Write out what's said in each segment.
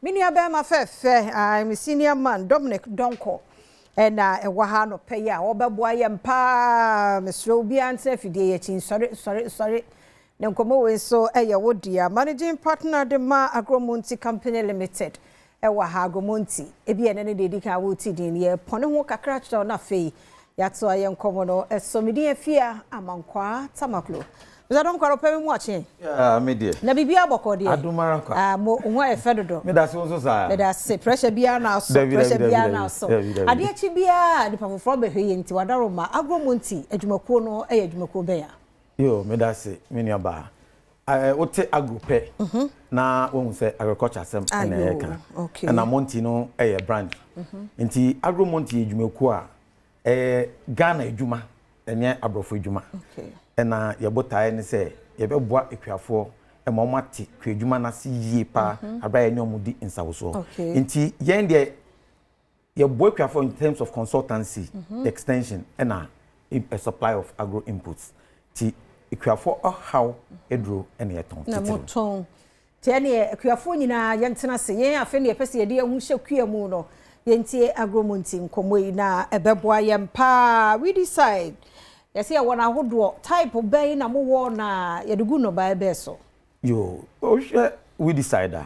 Mini abema fefe, I'm senior man Dominic Donko. And ewa no pay ya obeboa yempa Mr. Obi answer fidie chin sorry. Nenkomo we so wo dia managing partner de ma Agromonti Company Limited. Ewa Agromonti. Ebi ene ne dedika wo ti din ye pone ho kakra cho na fei. Ya to ayenkomo no esomidi afia amankwa tamaklo. Mr. Donko ropemi mu ache. Yeah, me dear. Na bibia boko dia. Adumaranka. Mo ho efedodo. Me da se so sa. Me da se pressure bia na so pressure bia na so. Ade achi bia nipa foforo behwe nti wadaro ma Agromonti adwumakuo no adwumakuo be ya. Yo, me da se me nua ba. Wote agrope na won se agriculture sem na yeka. Na Monti no brand. Nti Agromonti adwumakuo a Ghana adwuma enye abrofo adwuma. Okay. Na yebotae ne se yebeboa ekwiafo ma omate kwadwuma na se yie pa abraye ne omudi nsawoso. Nti yen de yeboa ekwiafo in terms of consultancy, extension and a supply of agro inputs. Ti ekwiafo how edro ene yeton. Na moton. Ti ene ekwiafo nyina yentena se yen afa ne yepese yede hu hwekua mu no yentie Agromonti nkomoi na ebeboa yempa we decide. Yes, I want to do type of bay na mo na yedugu no ba ebe so. Yo, we decide.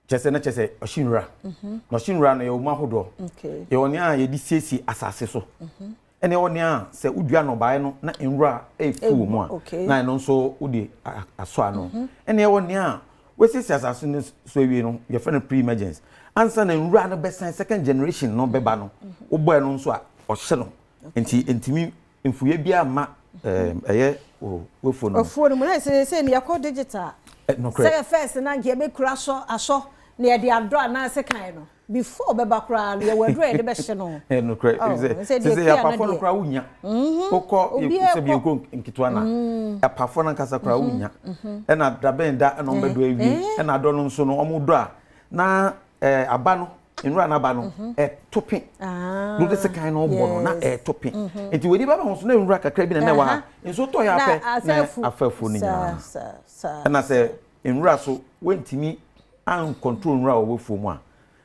Chese na chese oshinra. No shinra na yo ma hodo. Okay. Ye oni a ye di siesie asase so. Ene oni a se udua no ba no na enra fu mu a. Na no so udi aso ano. Ene oni a we siesie asase no so ewie no ye fe no pre-emergence. Ansa na enra no be second generation no beba no. Wo boy no so a ohye no. Ntimi Infuye bia ma wefono. Ofono mo na se ne yakọ digital. No correct. Say first na nge be kura aso na ye de adro na se kan no. Before be ba kura no ye wadro ye de be hye no. No correct. Say ya pafo no kura wunya. Kokọ se bi ko nkitwa na. Ya pafo na kasa kura wunya. E na dabenda na ombedo awi. E na do no nso no omodo a na aba no enra na ba no topin no de sekan no bo no na topin enti wedi baba ho so na enra kakra bi na wa ha enso to ya pe na afafu ni nya na se enra so wentimi an control enra wo fu mu a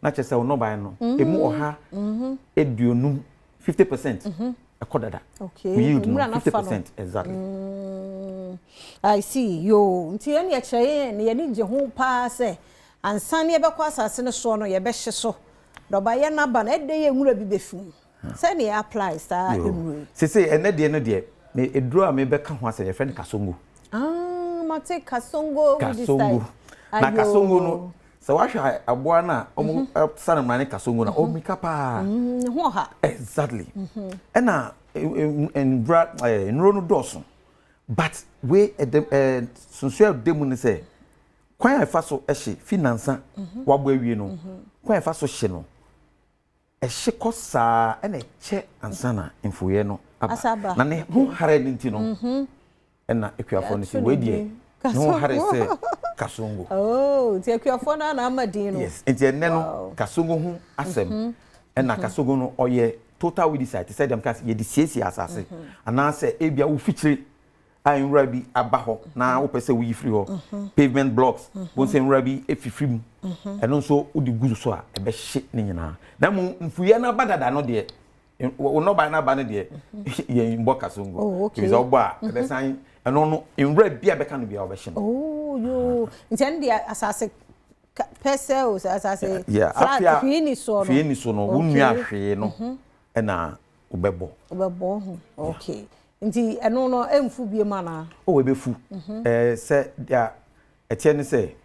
na chese wo no ba no emu oha eduonum 50% ekodada yield no 50% exactly. I see yo nti ene ya cheye ne ye ni je ho pa se ansane ebekwa asase ne so no ye be hye so doba ye na ba na ede ye nwura bi befu se ne apply sa enwura se ene de me eduro a me beka ho ase ye friend kasongo mate kasongo na kasongo no se wa hwa aboa na omo sana mane kasongo na o mika pa ho ha exactly ena enro no doso but we sunsuel demu ne se kwan afa so ehye finance wabo awie no kwan afa so hye no ehye kosa ena eche ansana mfuye no aba na ne ho hare ninti no ena ekwiafo no si wedie no hare se kasongo ti ekwiafo na amadin no yes enti enne no kasongo ho asem ena kasongo no oye total we decide say dem kas ye di siesie asase ana se ebia wo fichire enra bi abaho na wo pese wo yifri ho pavement blocks bo se enra bi efifri mu eno nso odi guzu so a ebe hye ne nyina na mu mfuye na badada no de wo no ba na ba ne de ye mbo kasongo kiza ogbo a ebe san eno no enra bi abeka no bia obehye no yo nti de asase pese o asase flat fini so no wo nua hwe no ena obebo okay nti eno no emfu bie mana o we befu se dia etie ne se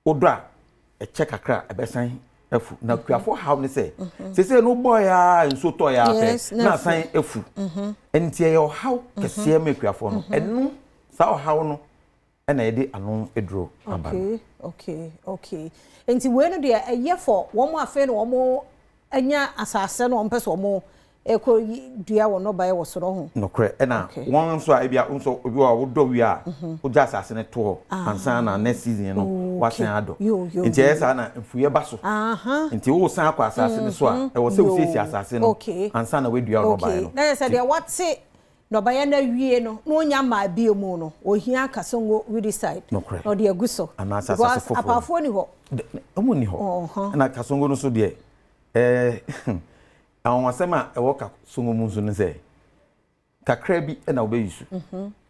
odra eche kakra ebesan efu na kuafo how ne se se no boy a nso to ya pe na san efu nti e how kese me kuafo no eno sa how no na yede anu edro aba okay nti we no dia eye for wo mo afa no wo mo anya asase no ompese wo mo eko dua wo no ba ye wo soro ho no kre na won so a bia nso obi wa wo do wi a o ja asase ne to ansa na next season no wa san ado nti esa na mfuye ba so nti wo san akwa asase ne so a e wo se wo sisi asase no ansa na we dua no ba ye no na se de wate no baya na wie no no nya ma bie mu no ohia kasongo we decide no de aguso because apafo ni ho omo ni ho na kasongo no so de awon asema e wo kasongo mu so ne se kakra bi na wo be yusu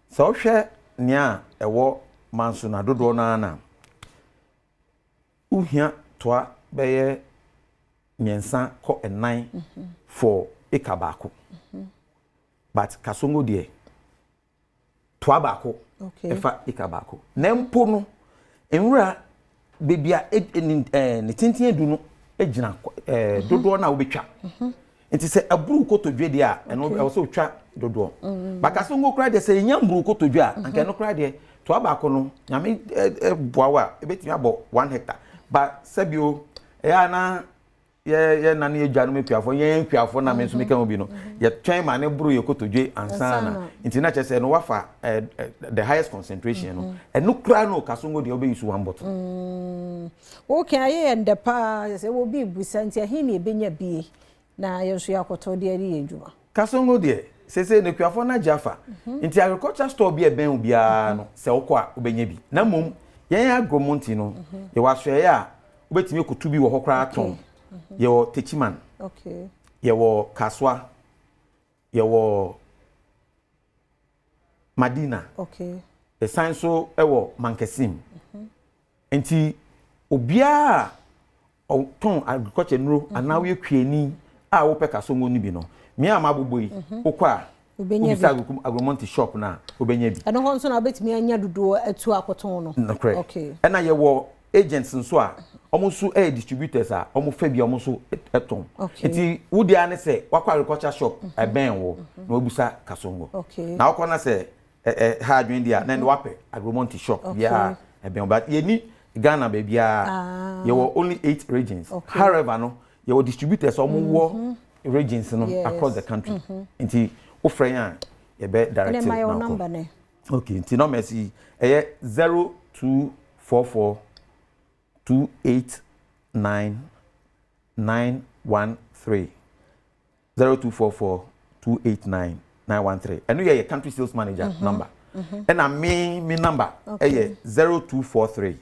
so hwe nia e wo manso na dodo na uhia toa beye nyensa ko enan for ekabako but kasongo de toa bako efa ekabako na mpo no enwura bebia ne tintin edu no ejina dodo na wo betwa nti se aburu kotodwe de a eno e wo so twa dodo ba kasongo kra de se nya mburu kotodwe a anka no kra de toa bako no nyame boawa ebetimi abo 1 hectare ba sabio ya na ye na ne edwa no mekuafo ye kuafo na me so meka mo bi no ye twen ma ne buru ye kotodwe ansana nti na chese no wafa the highest concentration no eno kra no kasongo de obe use 1 bottle okay aye ende pa se wo bi busanti ahi ne benya bie na ye so yakoto de ari edwuma kasongo de sese ne kuafo na jafa nti agriculture store bi e ben obia no se wokọ a obenya bi na mom ye agromonti no ye waswe ya obetimi kotu bi wo hokra aton ye wo techiman ye wo kaswa ye wo madina e sanso e wo mankesim nti obia o ton agriculture nuro anawo ye kwiani a wo pe kasongo ni bi no mi amabobo yi okọ a obenya agromonti shop na obenya bi eno ho nso na obetimi anya dodo atu akoton no okay ena ye wo agents nso a omusu distributors a omufa bi omusu eton enti wudi ane se wakwa agriculture shop ben wo na obusa kasongo na okọ na se ha adwen dia na wape agromonti shop bia ben but ye ni Ghana baby ye were only 8 regions however no ye were distributors omu regions no across the country enti ofren ya ye be directive na number ne okay enti no mercy 0244 289 913 0244 289 913 and you your country sales manager number and me number 0243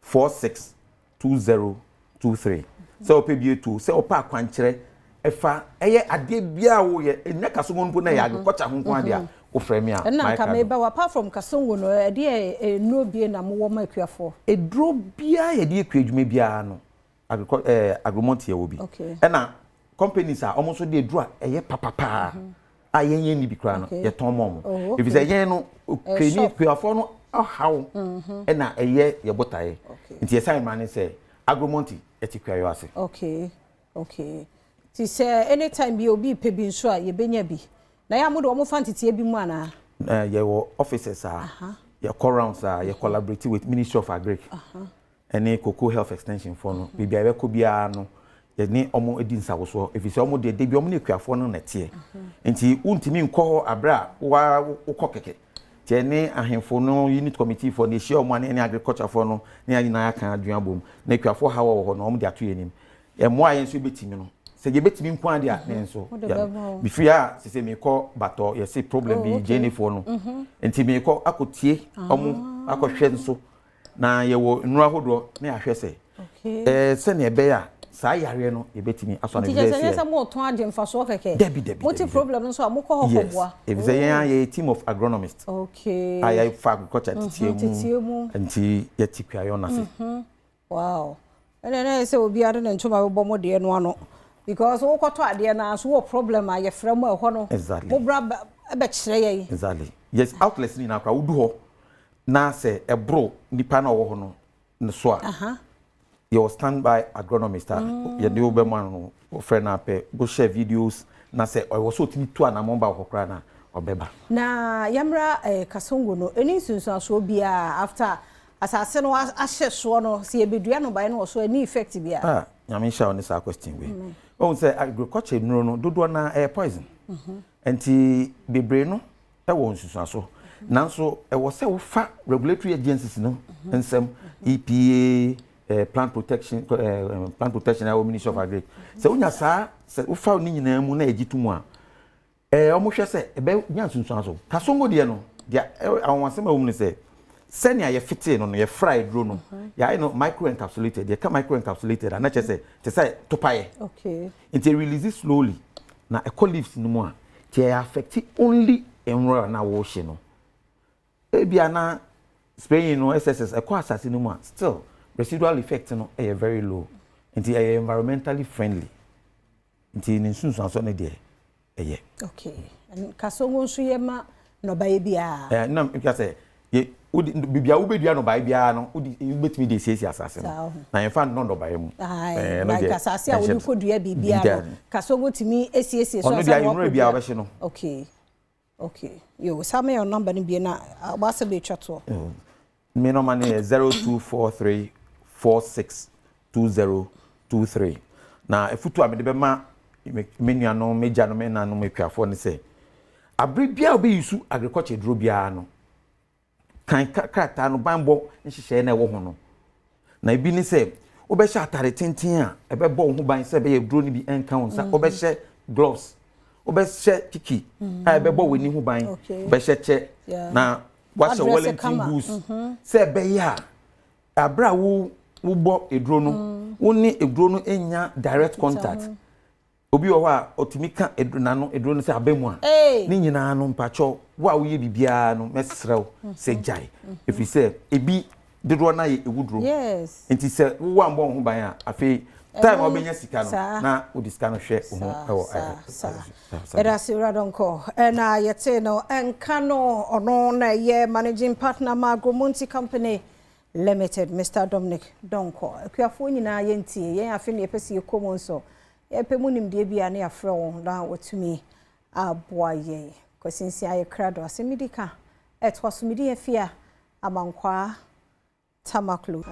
462023 so pebie to say opa kwankyere efa ade bia wo ye enya kasongo npo na ya agriculture ho nko ade a wo frame a na ka me ba apart from kasongo no ade no bie na mo wo ma akuafo edro bia ye de akua adwuma bia no agromonti ye wo bi na companies a omo so de edro a eye papapa a yenye ni bi kra no ye ton mom if say yen no kwani akuafo no how na eye ye botaye nti ye man ne say agromonti etikwa yo ase okay ti say anytime bi obi pe bi nso a ye benya bi na ya modo omo fantiti bi mu ana ye wo officers ye call rounds ye collaborate with Ministry of Agric any cocoa health extension for no bibia be ko bia no ye ni omo edi nsawoso efisi omo de bi omo ne kuafo no nete nti untimi nkọ abra wa ukọ Jenny ahemfo no unit committee for the share money any agriculture for no na nyina aka adua bom na kuafo hawa wo no om de ato yenim e mo ayen so betimi no se je betimi nko ade a ne nso bi fia se me ko bato ye se problem bi Jenny for no enti me ko akotie omo akohwe nso na ye wo nura hodo na ya hwe se se ne be ya saa yare no ye betimi aso na village se mo ton ade mfaso keke debi multi problem nso amoko hokobwa if say ye team of agronomists I fa agriculture titiemu nti ye tikwa yo na se wow ene se obi ade na ntoma bo mo de no ano because wo koto ade na so wo problem a ye fremu e ho no mo bra be kire ye exactly yes outlets ni na kwa wudu ho na se ebro nipa na wo ho no so a your standby agronomist ye de obema no friend ape go share videos na say o so timi to na momba okokra na obeba na yamra kasongo no eni sunsu aso bia after asase no ahye so no se ebedua no bai no so any effect bia nyame sha on this question we o say agriculture no dodo na poison enti bebre no e wo sunsu aso nanso e wo se wo fa regulatory agencies no ensem EPA plant protection our Ministry of Agric se unya sa se ufa ni nyina mu na egitu mu a Omo hwe se ebe nya sunsun aso kasongo de no dia awon asema wo mu ne se senia ye fite no ye fry dro no ya no micro encapsulated ye ka micro encapsulated and che say topaye okay it release slowly na e leaves no mu a tie affect only enro na wo hye no ebia na spraying no SSS e ko asase no mu a still residual effect no e very low it is environmentally friendly it is sunsun aso ne de eye okay and kasongo nso ye ma no ba ye bia na me say ye bibia wo bedua no ba bia no betimi de siesie asase no na ye fa no do ba ye mu no de asase a wo kodua bibia no kasongo timi esiesie so asase wo no bia wo be no okay yo sama your number ni bia na wasa be twato me no man 0243462023 na efutu a me de be ma menu no meja no me na no metwafo ne se abre bia obe yusu agriculture dro bia no kan krata no banbo nhihye na ewo ho no na ibi ni se obe hye atare tenten a ebe bo ho ban se be ye dro ni bi enka won sa obe hye gloves obe hye kiki a ebe bo weni ho ban obe hye che na wa hye Wellington boots se ebe ya abra wo bo edro no woni edro no enya direct contact obi o wa otumika edro no se abemu a ni nyina no mpacho wa wo ye bibia no mesrew se jai if you say ebi dedo na ye ewudro yes enti se wo ambo ho ban a afi time obenya sika no na wo disika no hwe ho era sira donko na yete no enka no ono na ye managing partner ma Agromonti company limited Mr. Dominic Donko akuafo nyina ye ntie ye afi ne epesi ekomo nso epemu nimde bia na yafre won na wotumi aboaye kosinsi aye krado asemidika etwasumidi afia amankwa tamaklu